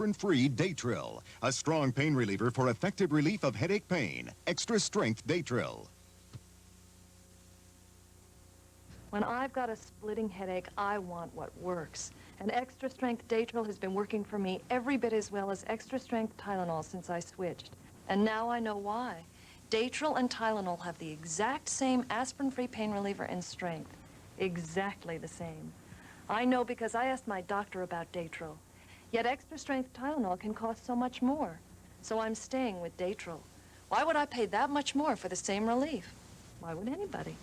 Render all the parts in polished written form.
aspirin-free Daytrill, a strong pain reliever for effective relief of headache pain. Extra strength Daytrill. When I've got a splitting headache, I want what works. And Extra Strength Daytrill has been working for me every bit as well as Extra Strength Tylenol since I switched. And now I know why. Daytrill and Tylenol have the exact same aspirin-free pain reliever in strength. Exactly the same. I know because I asked my doctor about Daytrill. Yet Extra Strength Tylenol can cost so much more. So I'm staying with Daytrill. Why would I pay that much more for the same relief? Why would anybody?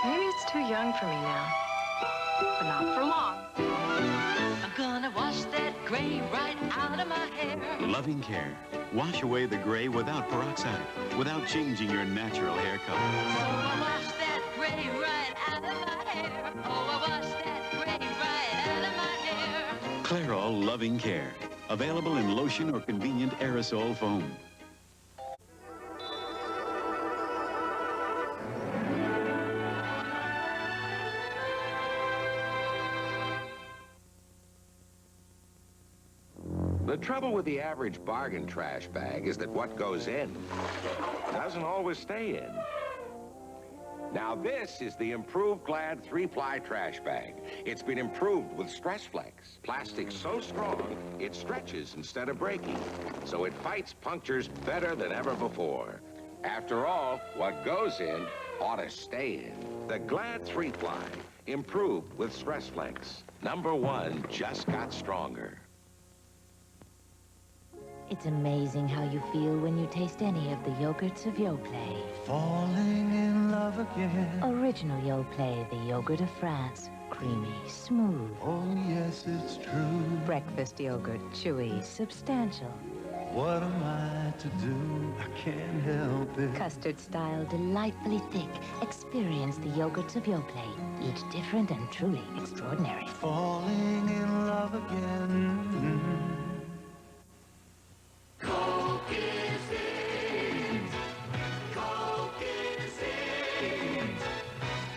Maybe it's too young for me now, but not for long. I'm gonna wash that gray right out of my hair. Loving care. Wash away the gray without peroxide, without changing your natural hair color. So I wash that gray right out of my hair. Oh, I wash that gray right out of my hair. Clairol Loving Care. Available in lotion or convenient aerosol foam. The trouble with the average bargain trash bag is that what goes in doesn't always stay in. Now this is the improved Glad 3-ply trash bag. It's been improved with Stress Flex. Plastic so strong, it stretches instead of breaking. So it fights punctures better than ever before. After all, what goes in ought to stay in. The Glad 3-ply, improved with Stress Flex. #1 just got stronger. It's amazing how you feel when you taste any of the yogurts of Yoplait. Falling in love again. Original Yoplait, the yogurt of France. Creamy, smooth. Oh, yes, it's true. Breakfast yogurt, chewy, substantial. What am I to do? I can't help it. Custard style, delightfully thick. Experience the yogurts of Yoplait. Each different and truly extraordinary. Falling in love again. Coke is it. Coke is it.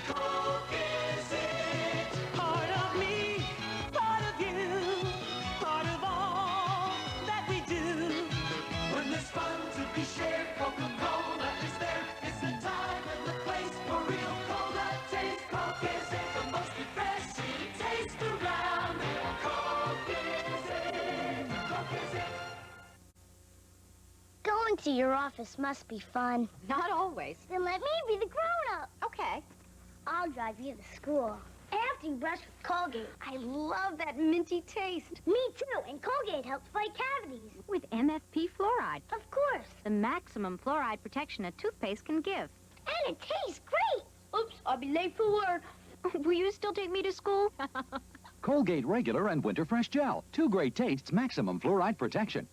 Coke is it. Part of me, part of you, part of all that we do. When there's fun to be shared, Coca-Cola is there. It's the time and the place for real cola taste. Coke is it, the most refreshing taste around. Coke is it. Coke is it. Going to your office must be fun. Not always. Then let me be the grown-up. Okay. I'll drive you to school. After you brush with Colgate. I love that minty taste. Me too, and Colgate helps fight cavities. With MFP fluoride. Of course. The maximum fluoride protection a toothpaste can give. And it tastes great. Oops, I'll be late for work. Will you still take me to school? Colgate Regular and Winter Fresh Gel. 2 great tastes, maximum fluoride protection.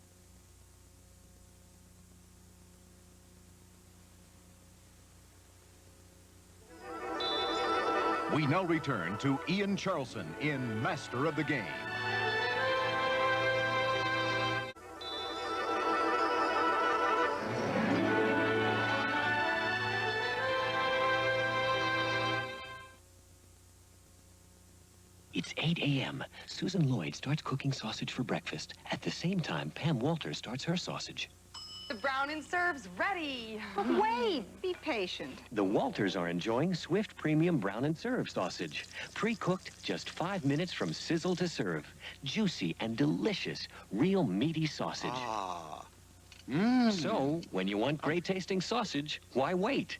We now return to Ian Charlson in Master of the Game. It's 8 a.m. Susan Lloyd starts cooking sausage for breakfast. At the same time, Pam Walters starts her sausage. The brown and serve's ready. But wait, be patient. The Walters are enjoying Swift Premium Brown and Serve sausage. Pre-cooked, just 5 minutes from sizzle to serve. Juicy and delicious, real meaty sausage. So, when you want great tasting sausage, why wait?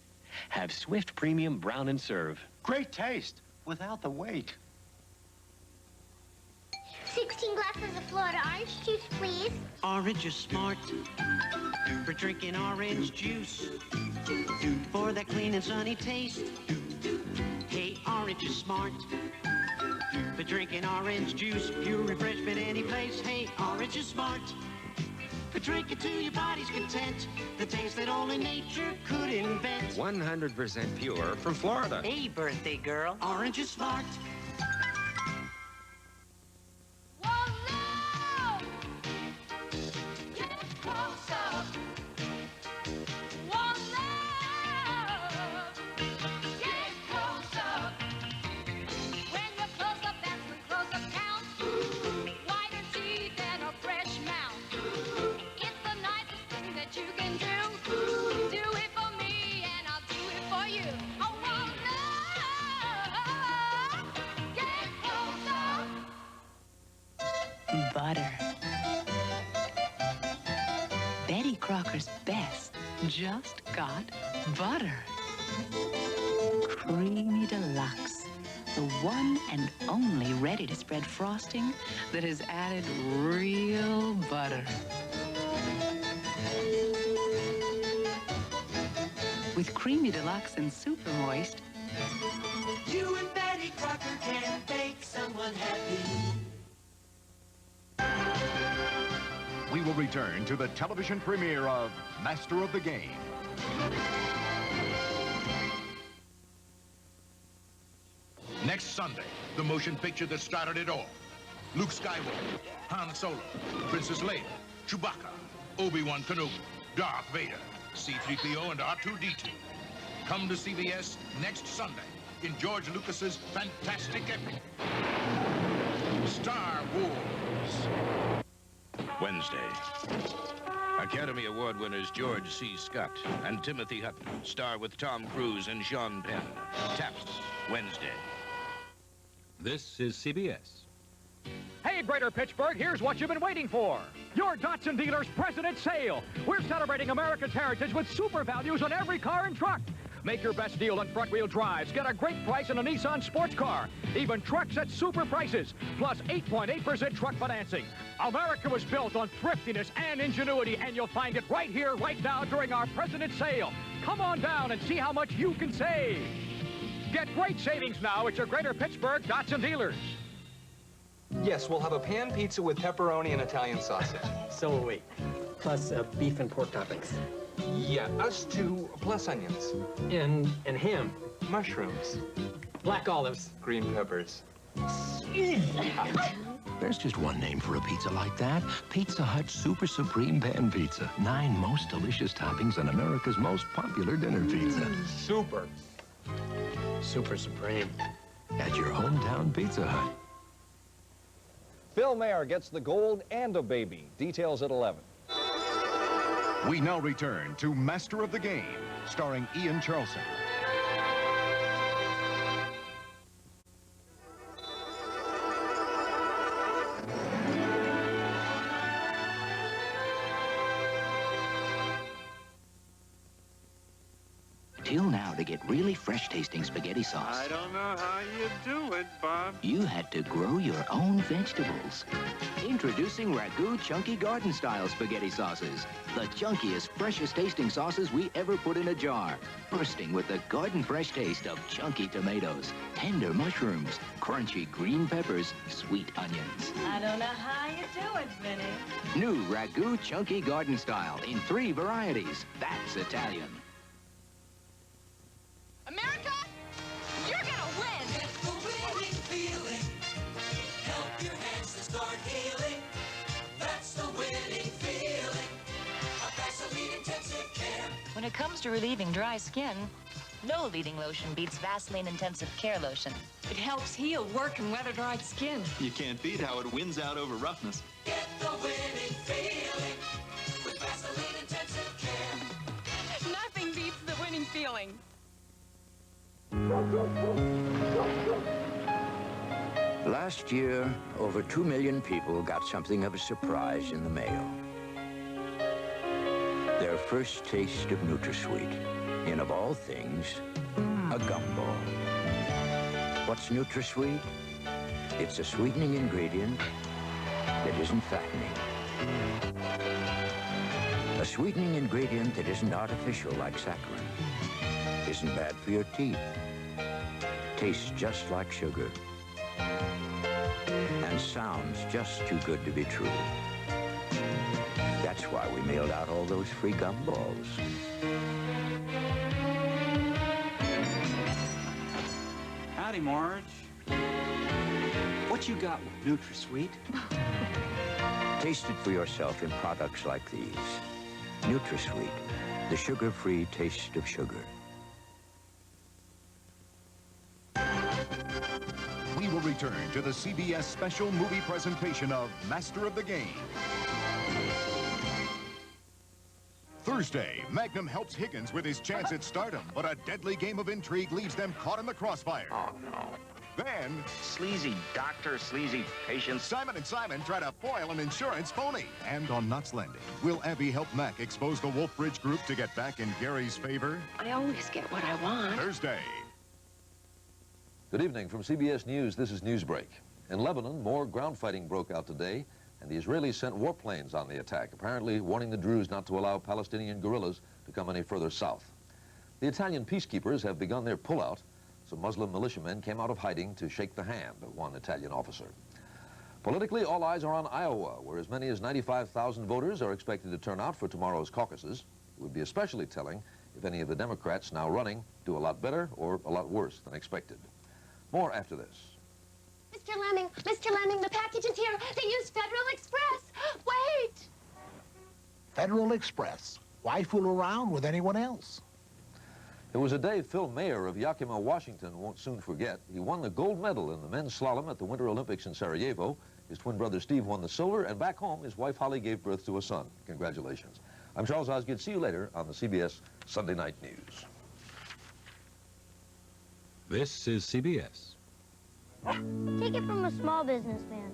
Have Swift Premium Brown and Serve. Great taste, without the wait. 16 glasses of Florida orange juice, please. Orange is smart for drinking orange juice. For that clean and sunny taste. Hey, orange is smart for drinking orange juice. Pure refreshment any place. Hey, orange is smart for drinking to your body's content. The taste that only nature could invent. 100% pure from Florida. Hey, birthday girl, orange is smart. just got butter. Creamy Deluxe. The one and only ready-to-spread frosting that has added real butter. With Creamy Deluxe and Super Moist, You and Betty Crocker can make someone happy. We will return to the television premiere of Master of the Game. Next Sunday, the motion picture that started it all. Luke Skywalker, Han Solo, Princess Leia, Chewbacca, Obi-Wan Kenobi, Darth Vader, C-3PO, and R2-D2. Come to CBS next Sunday in George Lucas's fantastic epic, Star Wars. Wednesday. Academy Award winners George C. Scott and Timothy Hutton star with Tom Cruise and Sean Penn. Taps, Wednesday. This is CBS. Hey, Greater Pittsburgh, here's what you've been waiting for. Your Datsun dealer's President's Sale. We're celebrating America's heritage with super values on every car and truck. Make your best deal on front-wheel drives. Get a great price on a Nissan sports car. Even trucks at super prices. Plus 8.8% truck financing. America was built on thriftiness and ingenuity, and you'll find it right here, right now, during our President's Sale. Come on down and see how much you can save. Get great savings now at your Greater Pittsburgh Datsun dealers. Yes, we'll have a pan pizza with pepperoni and Italian sausage. So will we. Plus beef and pork toppings. Yeah, us too, plus onions. And ham. Mushrooms. Black olives. Green peppers. There's just one name for a pizza like that. Pizza Hut Super Supreme Pan Pizza. 9 most delicious toppings on America's most popular dinner pizza. Super. Super Supreme. At your hometown Pizza Hut. Phil Mayer gets the gold and a baby. Details at 11. We now return to Master of the Game, starring Ian Charlson. Till now, to get really fresh-tasting spaghetti sauce, I don't know how you do it, Bob. you had to grow your own vegetables. Introducing Ragu Chunky Garden-Style Spaghetti Sauces. The chunkiest, freshest-tasting sauces we ever put in a jar. Bursting with the garden-fresh taste of chunky tomatoes, tender mushrooms, crunchy green peppers, sweet onions. I don't know how you do it, Vinny. New Ragu Chunky Garden-Style in 3 varieties. That's Italian. America, you're gonna win. Get the winning feeling. Help your hands to start healing. That's the winning feeling. A Vaseline intensive care. When it comes to relieving dry skin, no leading lotion beats Vaseline Intensive Care Lotion. It helps heal work and weather-dried skin. You can't beat how it wins out over roughness. Get the winning feeling with Vaseline intensive care. Nothing beats the winning feeling. Last year, over 2 million people got something of a surprise in the mail. Their first taste of NutraSweet. And of all things, a gumball. What's NutraSweet? It's a sweetening ingredient that isn't fattening. A sweetening ingredient that isn't artificial like saccharin. Isn't bad for your teeth. Tastes just like sugar. And sounds just too good to be true. That's why we mailed out all those free gumballs. Howdy, Marge. What you got with NutraSweet? Taste it for yourself in products like these. NutraSweet, the sugar-free taste of sugar. We will return to the CBS Special Movie presentation of Master of the Game. Thursday, Magnum helps Higgins with his chance at stardom, but a deadly game of intrigue leaves them caught in the crossfire. Oh, no. Then, Sleazy doctor, sleazy patient. Simon & Simon try to foil an insurance phony. And on Knots Landing, will Abby help Mac expose the Wolfbridge Group to get back in Gary's favor? I always get what I want. Thursday. Good evening from CBS News. This is Newsbreak. In Lebanon, more ground fighting broke out today, and the Israelis sent warplanes on the attack, apparently warning the Druze not to allow Palestinian guerrillas to come any further south. The Italian peacekeepers have begun their pullout. Some Muslim militiamen came out of hiding to shake the hand of one Italian officer. Politically, all eyes are on Iowa, where as many as 95,000 voters are expected to turn out for tomorrow's caucuses. It would be especially telling if any of the Democrats now running do a lot better or a lot worse than expected. More after this. Mr. Lemming, the package is here. They used Federa Express. Wait! Federa Express. Why fool around with anyone else? It was a day Phil Mayer of Yakima, Washington won't soon forget. He won the gold medal in the men's slalom at the Winter Olympics in Sarajevo. His twin brother Steve won the silver, and back home, his wife Holly gave birth to a son. Congratulations. I'm Charles Osgood. See you later on the CBS Sunday Night News. This is CBS. Take it from a small businessman.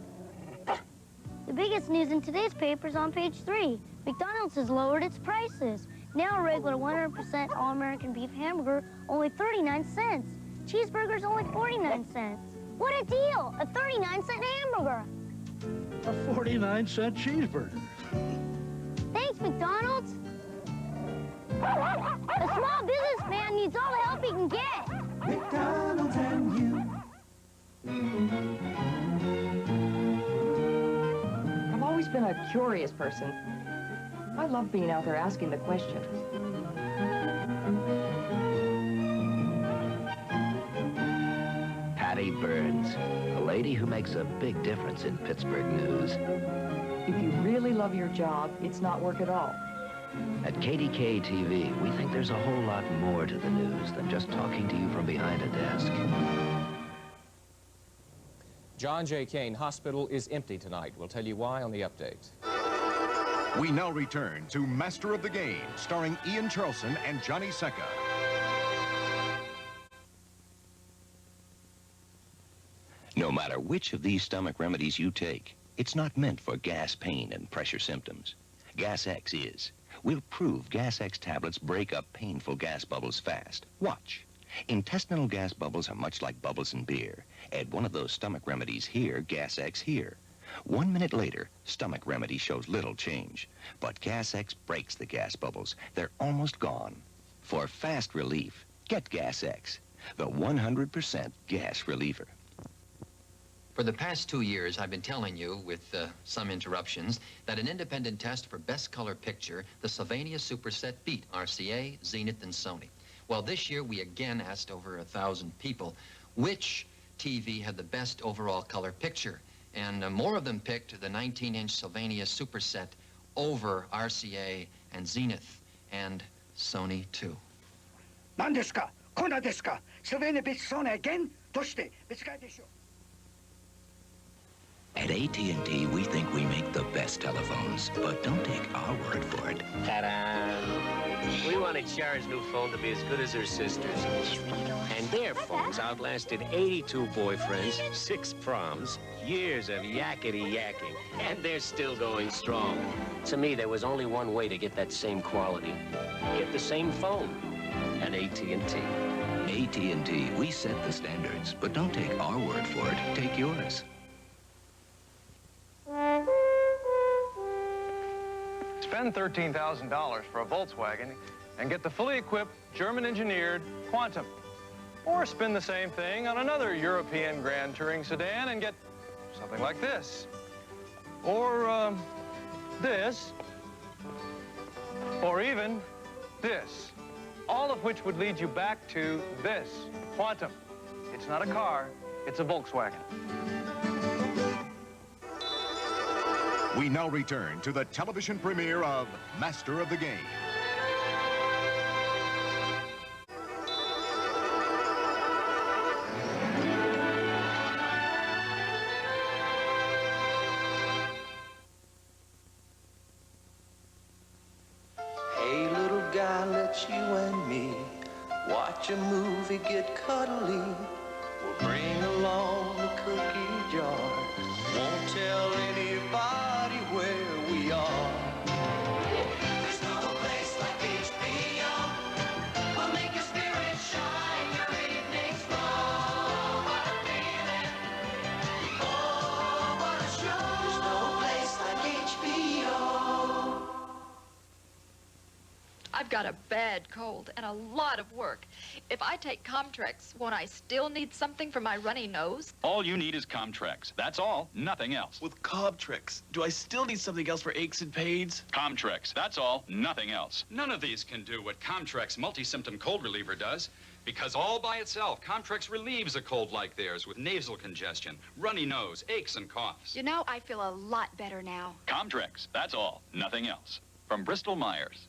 The biggest news in today's paper is on page 3. McDonald's has lowered its prices. Now a regular 100% all-American beef hamburger, only 39 cents. Cheeseburgers, only 49 cents. What a deal! A 39-cent hamburger. A 49-cent cheeseburger. Thanks, McDonald's. A small businessman needs all the help he can get. McDonald's and you. I've always been a curious person. I love being out there asking the questions. Patty Burns, a lady who makes a big difference in Pittsburgh news. If you really love your job, it's not work at all. At KDKA TV, we think there's a whole lot more to the news than just talking to you from behind a desk. John J. Kane Hospital is empty tonight. We'll tell you why on the update. We now return to Master of the Game, starring Ian Charlson and Johnny Secca. No matter which of these stomach remedies you take, it's not meant for gas, pain, and pressure symptoms. Gas X is. We'll prove Gas X tablets break up painful gas bubbles fast. Watch. Intestinal gas bubbles are much like bubbles in beer. Add one of those stomach remedies here, Gas X here. 1 minute later, stomach remedy shows little change. But Gas X breaks the gas bubbles. They're almost gone. For fast relief, get Gas X, the 100% gas reliever. For the past 2 years, I've been telling you, with some interruptions, that an independent test for Best Color Picture, the Sylvania Superset beat RCA, Zenith, and Sony. Well, this year, we again asked over 1,000 people which TV had the best overall color picture. And more of them picked the 19-inch Sylvania Superset over RCA and Zenith and Sony, too. 何ですか? こんなですか? Sylvania beats Sony again? どうして? 別会でしょ? At AT&T, we think we make the best telephones, but don't take our word for it. Ta-da! We wanted Cher's new phone to be as good as her sister's. And their phones outlasted 82 boyfriends, 6 proms, years of yakety-yakking, and they're still going strong. To me, there was only one way to get that same quality. Get the same phone at AT&T. AT&T, we set the standards, but don't take our word for it. Take yours. Spend $13,000 for a Volkswagen and get the fully equipped, German-engineered Quantum. Or spend the same thing on another European Grand Touring sedan and get something like this. Or, this. Or even this. All of which would lead you back to this, Quantum. It's not a car, it's a Volkswagen. We now return to the television premiere of Master of the Game. Hey, little guy, let you and me watch a movie, get cuddly. We'll bring along got a bad cold and a lot of work. If I take Comtrex, won't I still need something for my runny nose? All you need is Comtrex. That's all, nothing else. With Comtrex, do I still need something else for aches and pains? Comtrex, that's all, nothing else. None of these can do what Comtrex multi-symptom cold reliever does, because all by itself, Comtrex relieves a cold like theirs with nasal congestion, runny nose, aches and coughs. You know, I feel a lot better now. Comtrex, that's all, nothing else. From Bristol-Myers.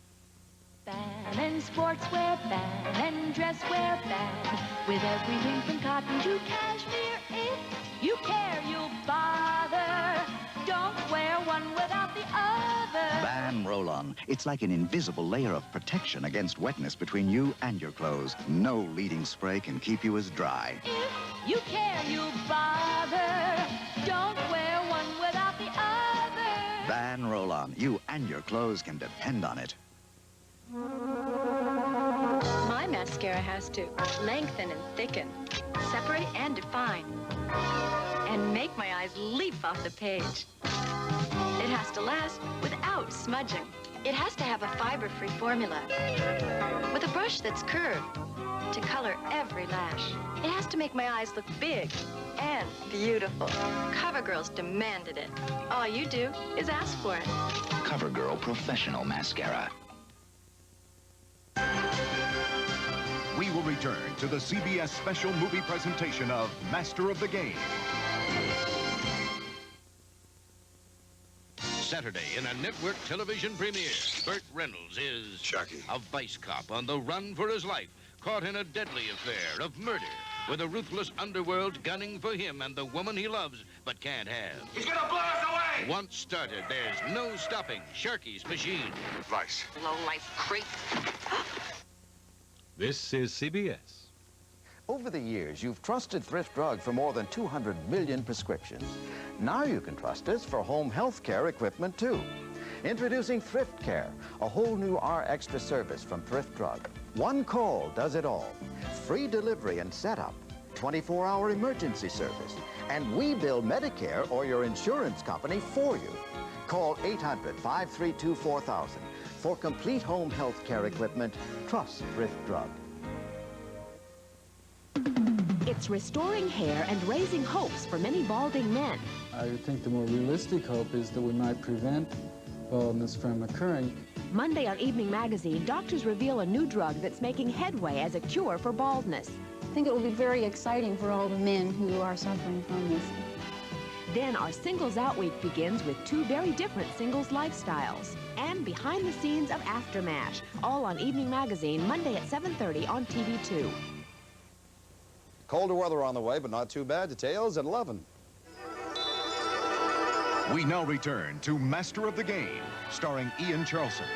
Ban sportswear, ban dress wear, ban. With everything from cotton to cashmere, if you care, you'll bother. Don't wear one without the other. Ban Roll-On. It's like an invisible layer of protection against wetness between you and your clothes. No leading spray can keep you as dry. If you care, you'll bother. Don't wear one without the other. Ban Roll-On. You and your clothes can depend on it. My mascara has to lengthen and thicken, separate and define, and make my eyes leap off the page. It has to last without smudging. It has to have a fiber-free formula with a brush that's curved to color every lash. It has to make my eyes look big and beautiful. CoverGirl's demanded it. All you do is ask for it. CoverGirl Professional Mascara. We will return to the CBS Special Movie presentation of Master of the Game. Saturday in a network television premiere, Burt Reynolds is a vice cop on the run for his life, caught in a deadly affair of murder, with a ruthless underworld gunning for him and the woman he loves but can't have. He's gonna blow us away! Once started, there's no stopping Sharky's machine. Vice. Low-life creep. This is CBS. Over the years, you've trusted Thrift Drug for more than 200 million prescriptions. Now you can trust us for home health care equipment, too. Introducing Thrift Care, a whole new R-Extra service from Thrift Drug. One call does it all. Free delivery and setup, 24-hour emergency service, and we bill Medicare or your insurance company for you. Call 800-532-4000. For complete home health care equipment, trust Thrift Drug. It's restoring hair and raising hopes for many balding men. I think the more realistic hope is that we might prevent baldness from occurring. Monday on Evening Magazine, doctors reveal a new drug that's making headway as a cure for baldness. I think it will be very exciting for all the men who are suffering from this. Then our Singles Out Week begins with two very different singles lifestyles. And behind the scenes of Aftermash, all on Evening Magazine, Monday at 7:30 on TV2. Colder weather on the way, but not too bad. Details at 11. We now return to Master of the Game, starring Ian Charlson.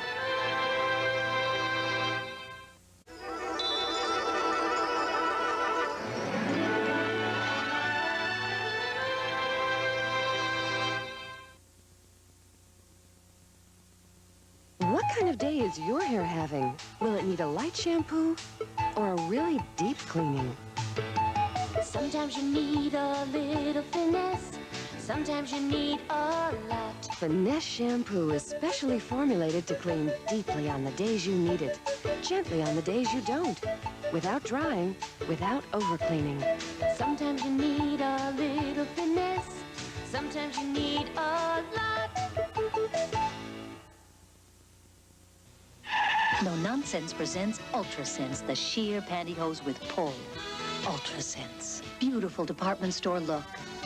What kind of day is your hair having? Will it need a light shampoo or a really deep cleaning? Sometimes you need a little finesse. Sometimes you need a lot. Finesse shampoo is specially formulated to clean deeply on the days you need it, gently on the days you don't, without drying, without over-cleaning. Sometimes you need a little finesse. Sometimes you need a lot. No Nonsense presents Ultra Sense, the sheer pantyhose with pull. Ultra Sense. Beautiful department store look.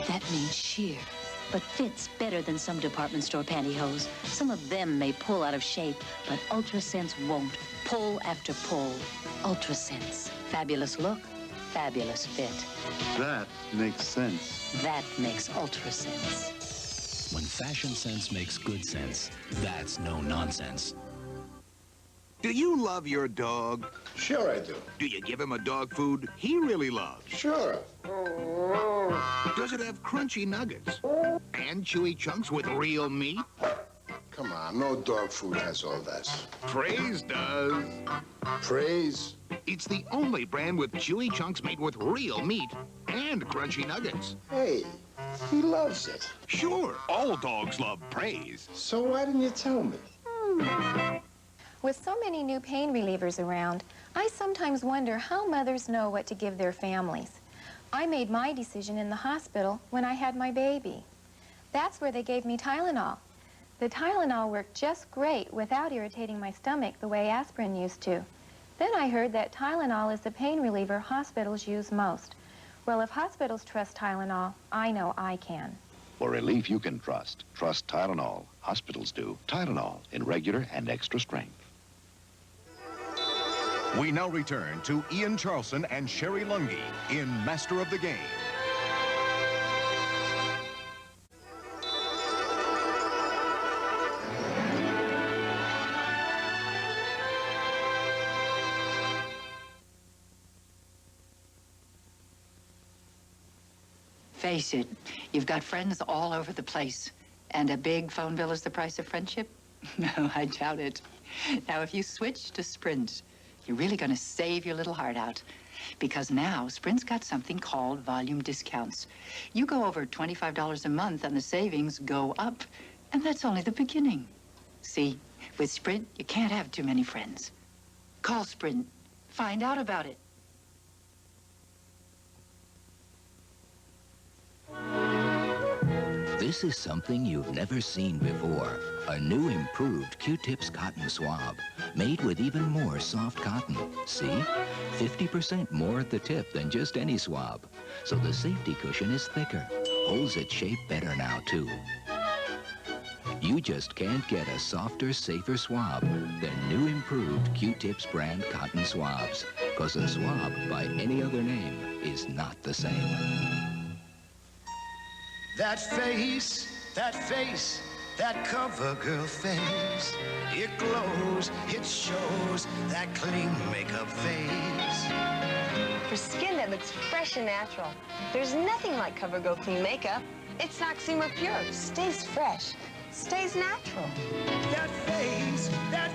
That means sheer, but fits better than some department store pantyhose. Some of them may pull out of shape, but Ultra Sense won't. Pull after pull. Ultra Sense. Fabulous look, fabulous fit. That makes sense. That makes Ultra Sense. When fashion sense makes good sense, that's no nonsense. Do you love your dog? Sure I do. Do you give him a dog food he really loves? Sure. Does it have crunchy nuggets? And chewy chunks with real meat? Come on, no dog food has all that. Praise does. Praise? It's the only brand with chewy chunks made with real meat and crunchy nuggets. Hey, he loves it. Sure, all dogs love Praise. So why didn't you tell me? With so many new pain relievers around, I sometimes wonder how mothers know what to give their families. I made my decision in the hospital when I had my baby. That's where they gave me Tylenol. The Tylenol worked just great without irritating my stomach the way aspirin used to. Then I heard that Tylenol is the pain reliever hospitals use most. Well, if hospitals trust Tylenol, I know I can. For relief you can trust. Trust Tylenol. Hospitals do. Tylenol in regular and extra strength. We now return to Ian Charlson and Sherry Lungi in Master of the Game. Face it, you've got friends all over the place. And a big phone bill is the price of friendship? No, I doubt it. Now, if you switch to Sprint, you're really going to save your little heart out. Because now, Sprint's got something called volume discounts. You go over $25 a month and the savings go up. And that's only the beginning. See, with Sprint, you can't have too many friends. Call Sprint. Find out about it. This is something you've never seen before. A new improved Q-Tips cotton swab, made with even more soft cotton. See? 50% more at the tip than just any swab. So the safety cushion is thicker, holds its shape better now, too. You just can't get a softer, safer swab than new improved Q-Tips brand cotton swabs. Because a swab by any other name is not the same. That face, that CoverGirl face. It glows, it shows that clean makeup face. For skin that looks fresh and natural, there's nothing like CoverGirl Clean Makeup. It's Noxzema Pure, stays fresh, stays natural. That face, that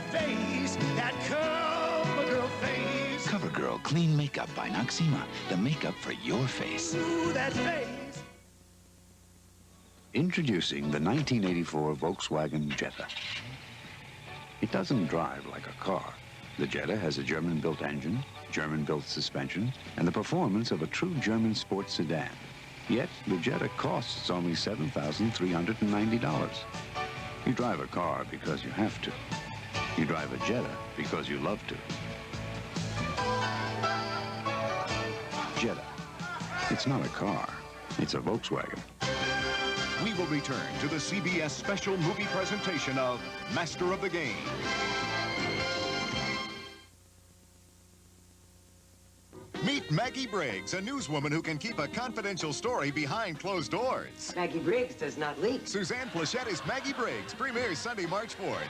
CoverGirl face. CoverGirl Clean Makeup by Noxzema, the makeup for your face. Ooh, that face. Introducing the 1984 Volkswagen Jetta. It doesn't drive like a car. The Jetta has a German-built engine, German-built suspension, and the performance of a true German sports sedan. Yet, the Jetta costs only $7,390. You drive a car because you have to. You drive a Jetta because you love to. Jetta. It's not a car. It's a Volkswagen. We will return to the CBS Special Movie presentation of Master of the Game. Meet Maggie Briggs, a newswoman who can keep a confidential story behind closed doors. Maggie Briggs does not leak. Suzanne Plachette is Maggie Briggs, premieres Sunday, March 4th.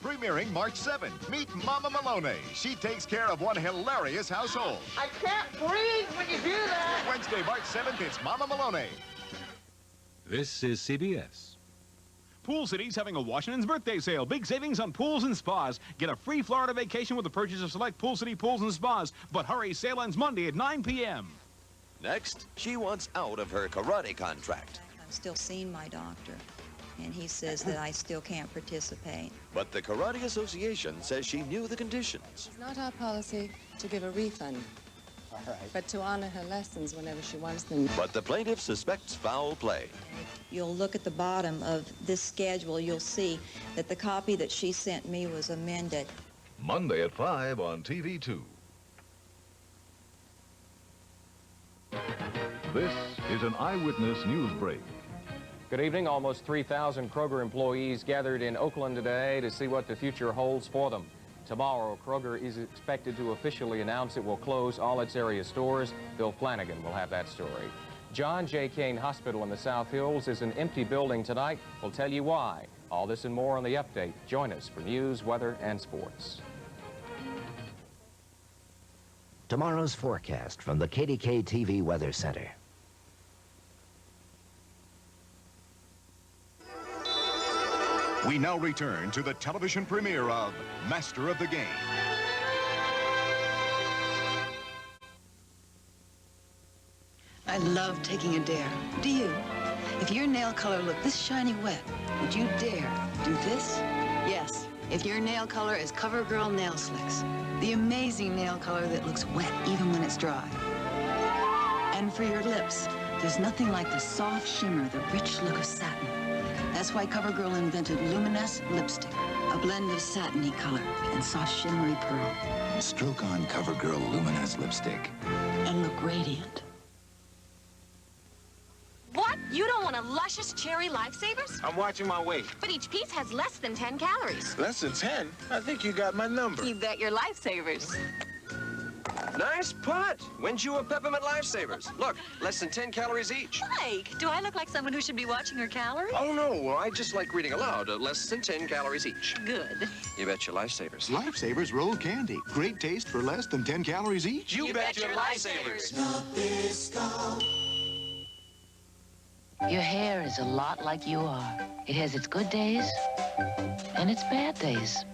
Premiering March 7th, meet Mama Maloney. She takes care of one hilarious household. I can't breathe when you do that. Wednesday, March 7th, it's Mama Maloney. This is CBS. Pool City's having a Washington's birthday sale. Big savings on pools and spas. Get a free Florida vacation with the purchase of select Pool City pools and spas. But hurry, sale ends Monday at 9 p.m. Next, she wants out of her karate contract. I'm still seeing my doctor, and he says that I still can't participate. But the Karate Association says she knew the conditions. It's not our policy to give a refund, but to honor her lessons whenever she wants them. But the plaintiff suspects foul play. You'll look at the bottom of this schedule, you'll see that the copy that she sent me was amended. Monday at 5 on TV2. This is an Eyewitness News Break. Good evening. Almost 3,000 Kroger employees gathered in Oakland today to see what the future holds for them. Tomorrow, Kroger is expected to officially announce it will close all its area stores. Bill Flanagan will have that story. John J. Kane Hospital in the South Hills is an empty building tonight. We'll tell you why. All this and more on the update. Join us for news, weather, and sports. Tomorrow's forecast from the KDKA TV Weather Center. We now return to the television premiere of Master of the Game. I love taking a dare. Do you? If your nail color looked this shiny wet, would you dare do this? Yes, If your nail color is CoverGirl Nail Slicks, the amazing nail color that looks wet even when it's dry. And for your lips, there's nothing like the soft shimmer, the rich look of satin. That's why CoverGirl invented Luminous Lipstick, a blend of satiny color and soft shimmery pearl. Stroke on CoverGirl Luminous Lipstick. And look radiant. What? You don't want a luscious cherry lifesavers? I'm watching my weight. But each piece has less than 10 calories. Less than 10? I think you got my number. You bet your lifesavers. Nice putt. When's you a Peppermint Lifesavers? Look, less than 10 calories each. Mike, do I look like someone who should be watching her calories? Oh, no. I just like reading aloud. Less than 10 calories each. Good. You bet your Lifesavers. Lifesavers rolled candy. Great taste for less than 10 calories each. You bet your Lifesavers. Your hair is a lot like you are. It has its good days and its bad days.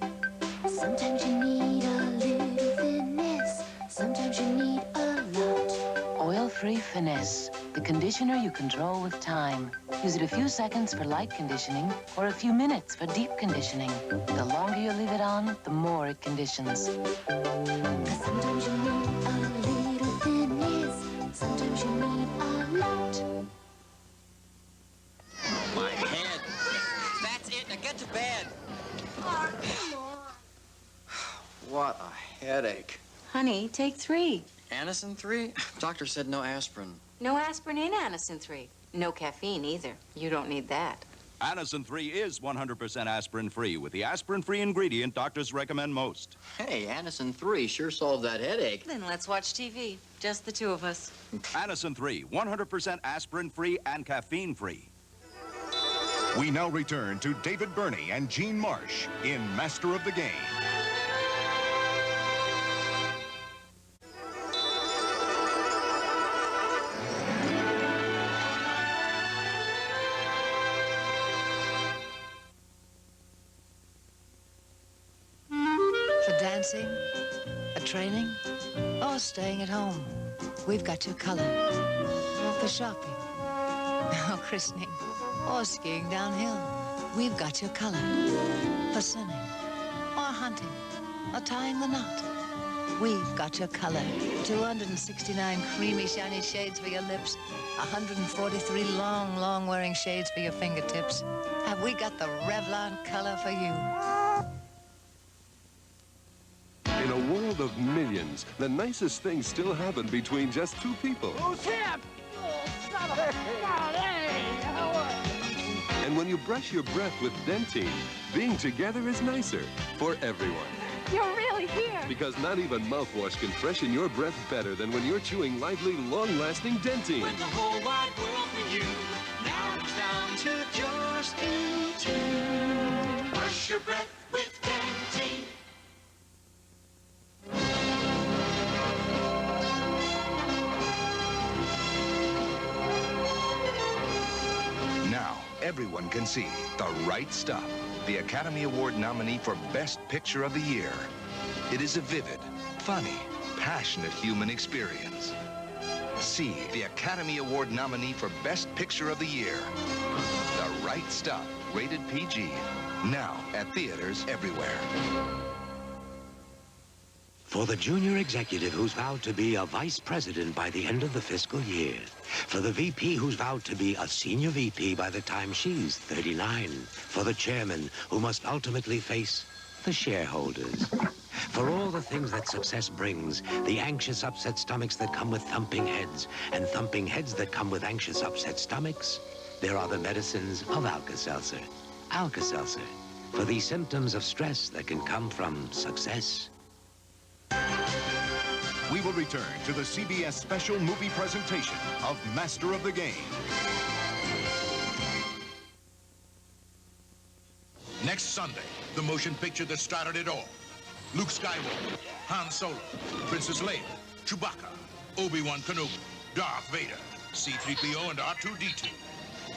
Sometimes you need a little finesse. Sometimes you need a lot. Oil-free Finesse, the conditioner you control with time. Use it a few seconds for light conditioning or a few minutes for deep conditioning. The longer you leave it on, the more it conditions. Sometimes you need a little finesse. Sometimes you need a lot. My head. That's it. Now get to bed. What a headache. Honey, take 3. Anacin 3? Doctor said no aspirin. No aspirin in Anacin 3. No caffeine either. You don't need that. Anacin 3 is 100% aspirin-free with the aspirin-free ingredient doctors recommend most. Hey, Anacin 3 sure solved that headache. Then let's watch TV. Just the two of us. Anacin 3, 100% aspirin-free and caffeine-free. We now return to David Burney and Gene Marsh in Master of the Game. For dancing, a training, or staying at home, we've got your color. For shopping, or christening, or skiing downhill, we've got your color. For sinning, or hunting, or tying the knot, we've got your color. 269 creamy, shiny shades for your lips, 143 long wearing shades for your fingertips. Have we got the Revlon color for you? In a world of millions, the nicest things still happen between just two people. Who's him? Son of a... And when you brush your breath with Dentine, being together is nicer for everyone. You're really here. Because not even mouthwash can freshen your breath better than when you're chewing lively, long-lasting Dentine. When the whole wide world for you now comes down to just you two. Brush your breath with Dentine. Now, everyone can see The Right Stuff, the Academy Award nominee for Best Picture of the Year. It is a vivid, funny, passionate human experience. See the Academy Award nominee for Best Picture of the Year. The Right Stuff, rated PG. Now at theaters everywhere. For the junior executive who's vowed to be a vice president by the end of the fiscal year. For the VP who's vowed to be a senior VP by the time she's 39. For the chairman who must ultimately face the shareholders. For all the things that success brings, the anxious, upset stomachs that come with thumping heads, and thumping heads that come with anxious, upset stomachs, there are the medicines of Alka-Seltzer. Alka-Seltzer, for the symptoms of stress that can come from success. We will return to the CBS Special Movie presentation of Master of the Game. Next Sunday, the motion picture that started it all. Luke Skywalker, Han Solo, Princess Leia, Chewbacca, Obi-Wan Kenobi, Darth Vader, C-3PO, and R2-D2.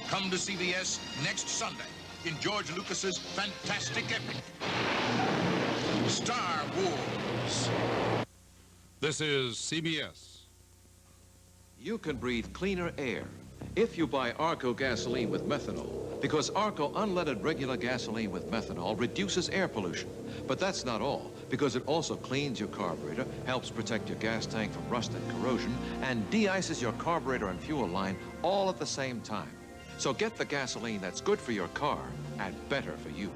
Come to CBS next Sunday in George Lucas's fantastic epic, Star Wars. This is CBS. You can breathe cleaner air if you buy Arco gasoline with methanol. Because Arco unleaded regular gasoline with methanol reduces air pollution. But that's not all, because it also cleans your carburetor, helps protect your gas tank from rust and corrosion, and de-ices your carburetor and fuel line all at the same time. So get the gasoline that's good for your car and better for you.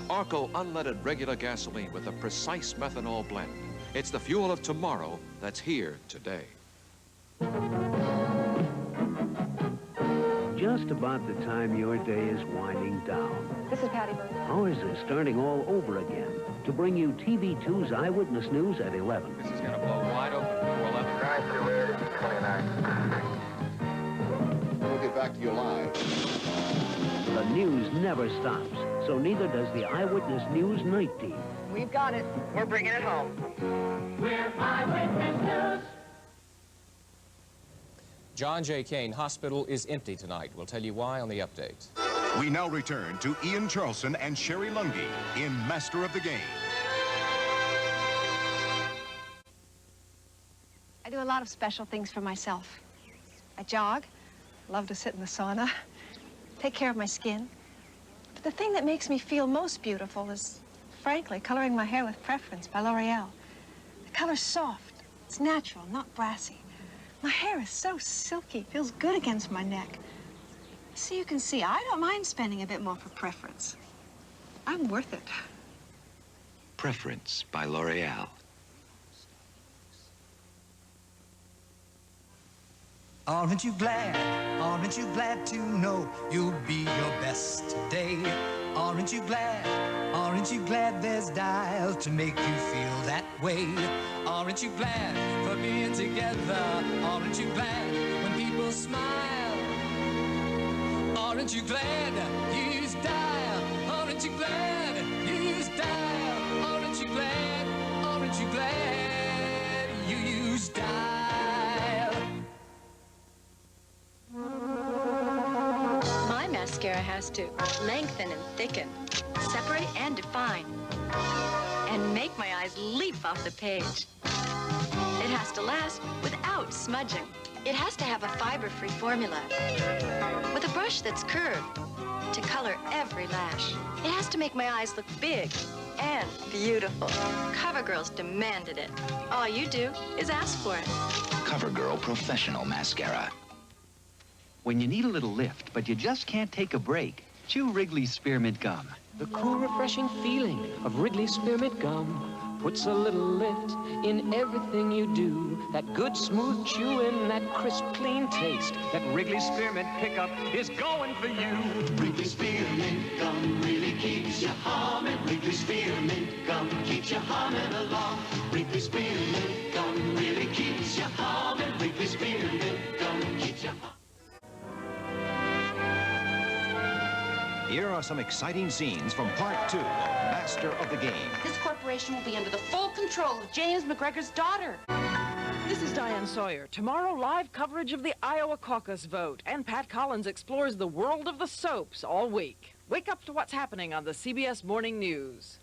Arco unleaded regular gasoline with a precise methanol blend. It's the fuel of tomorrow that's here today. Just about the time your day is winding down. This is Patty Booth. Ours is starting all over again to bring you TV2's Eyewitness News at 11. This is going to blow wide open before 11. 928, 29. We'll get back to you live. The news never stops, so neither does the Eyewitness News night team. We've got it. We're bringing it home. We're Eyewitness News. John J. Kane Hospital is empty tonight. We'll tell you why on the update. We now return to Ian Charleston and Sherry Lungi in Master of the Game. I do a lot of special things for myself. I jog, love to sit in the sauna, take care of my skin. But the thing that makes me feel most beautiful is, frankly, coloring my hair with Preference by L'Oreal. The color's soft. It's natural, not brassy. My hair is so silky, feels good against my neck. So you can see, I don't mind spending a bit more for Preference. I'm worth it. Preference by L'Oreal. Aren't you glad to know you'll be your best today? Aren't you glad there's Dial to make you feel that way? Aren't you glad for being together? Aren't you glad when people smile? Aren't you glad you use Dial? Aren't you glad you use Dial? Aren't you glad you use Dial? My mascara has to lengthen and thicken, separate and define, and make my eyes leap off the page. It has to last without smudging. It has to have a fiber-free formula with a brush that's curved to color every lash. It has to make my eyes look big and beautiful. CoverGirl's demanded it. All you do is ask for it. CoverGirl Professional Mascara. When you need a little lift, but you just can't take a break, chew Wrigley's Spearmint Gum. The cool, refreshing feeling of Wrigley's Spearmint Gum puts a little lift in everything you do. That good, smooth chewing, that crisp, clean taste, that Wrigley's Spearmint pickup is going for you. Wrigley's Spearmint Gum really keeps you humming. Wrigley's Spearmint Gum keeps you humming along. Wrigley's Spearmint Gum really keeps you humming. Wrigley's Spearmint Gum keeps you humming. Here are some exciting scenes from Part 2 of Master of the Game. This corporation will be under the full control of James McGregor's daughter. This is Diane Sawyer. Tomorrow, live coverage of the Iowa caucus vote. And Pat Collins explores the world of the soaps all week. Wake up to what's happening on the CBS Morning News.